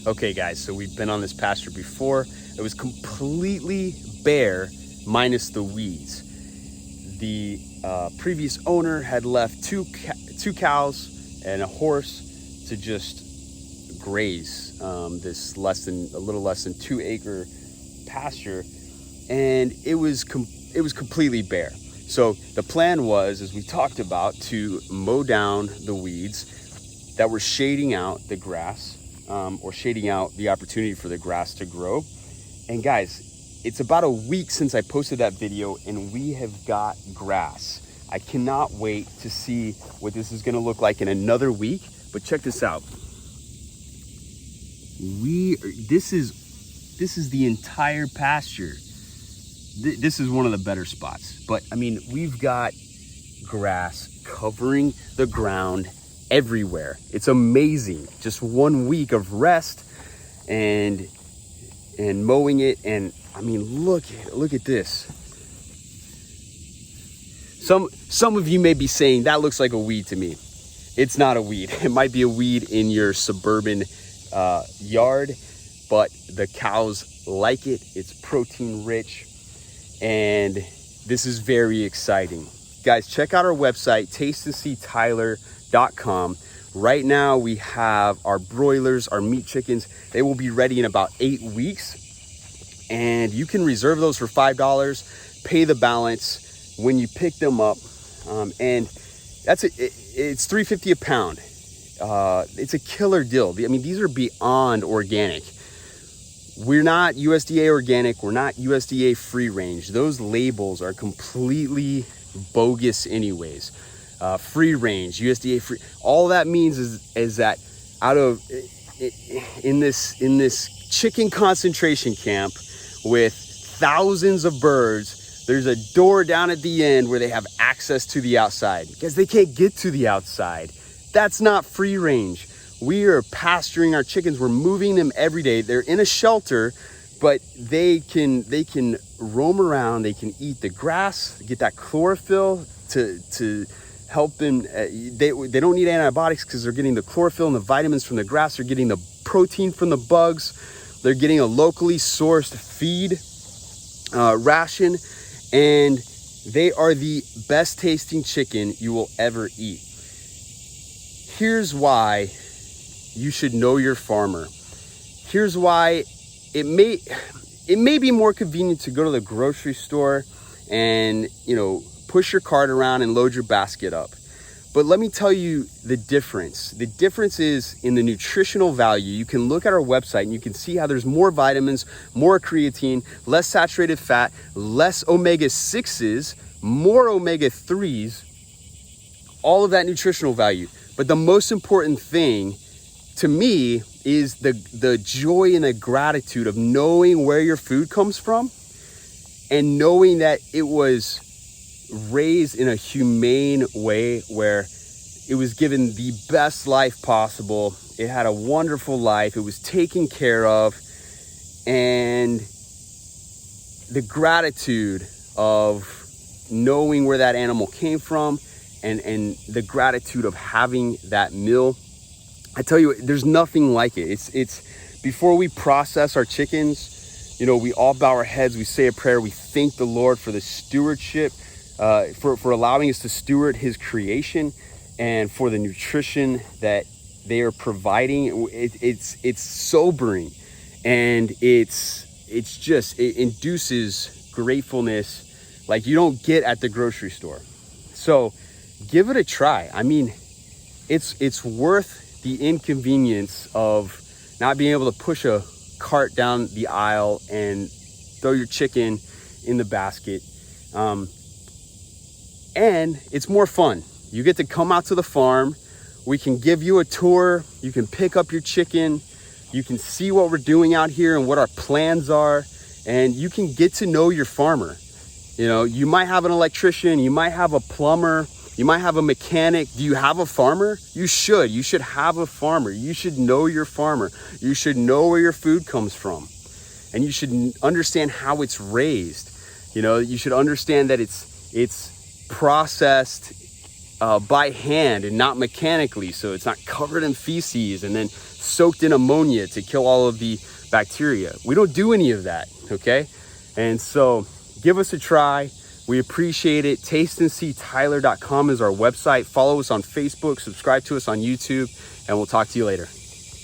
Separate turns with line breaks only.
Okay guys, so we've been on this pasture before. It was completely bare minus the weeds. The previous owner had left two cows and a horse to just graze this a little less than 2 acre pasture, and it was completely bare. So the plan was, as we talked about, to mow down the weeds that were shading out the grass, or shading out the opportunity for the grass to grow. And guys, it's about a week since I posted that video and we have got grass. I cannot wait to see what this is gonna look like in another week, but check this out. This is the entire pasture. This is one of the better spots, but I mean, we've got grass covering the ground everywhere. It's amazing. Just 1 week of rest and mowing it, and I mean, look at this. Some of you may be saying that looks like a weed to me. It's not a weed. It might be a weed in your suburban yard, but the cows like it. It's protein rich, and this is very exciting. Guys, check out our website, tasteandseetyler.com. Right now we have our broilers, our meat chickens. They will be ready in about 8 weeks, and you can reserve those for $5, pay the balance when you pick them up, and it's $3.50 a pound. It's a killer deal. I mean, these are beyond organic. We're not USDA organic. We're not USDA free range. Those labels are completely bogus anyways. Free range, USDA free, all that means is that in this chicken concentration camp with thousands of birds, there's a door down at the end where they have access to the outside because they can't get to the outside. That's not free range. We are pasturing our chickens. We're moving them every day. They're in a shelter, but they can roam around. They can eat the grass, get that chlorophyll to help them. They don't need antibiotics because they're getting the chlorophyll and the vitamins from the grass. They're getting the protein from the bugs. They're getting a locally sourced feed ration, and they are the best tasting chicken you will ever eat. Here's why you should know your farmer. Here's why it may be more convenient to go to the grocery store and, push your cart around and load your basket up. But let me tell you the difference. The difference is in the nutritional value. You can look at our website and you can see how there's more vitamins, more creatine, less saturated fat, less omega-6s, more omega-3s, all of that nutritional value. But the most important thing to me is the joy and the gratitude of knowing where your food comes from and knowing that it was raised in a humane way where it was given the best life possible. It had a wonderful life. It was taken care of, and the gratitude of knowing where that animal came from and the gratitude of having that meal. I tell you, there's nothing like it. It's before we process our chickens, we all bow our heads, we say a prayer, we thank the Lord for the stewardship, for allowing us to steward his creation and for the nutrition that they are providing. It's sobering, and it induces gratefulness like you don't get at the grocery store. So give it a try. I mean, it's worth the inconvenience of not being able to push a cart down the aisle and throw your chicken in the basket. And it's more fun. You get to come out to the farm. We can give you a tour. You can pick up your chicken. You can see what we're doing out here and what our plans are. And you can get to know your farmer. You might have an electrician. You might have a plumber. You might have a mechanic. Do you have a farmer? You should. You should have a farmer. You should know your farmer. You should know where your food comes from. And you should understand how it's raised. You should understand that it's processed by hand and not mechanically, so it's not covered in feces and then soaked in ammonia to kill all of the bacteria. We don't do any of that, okay? And so give us a try. We appreciate it. tasteandseetyler.com is our website. Follow us on Facebook, subscribe to us on YouTube, and we'll talk to you later.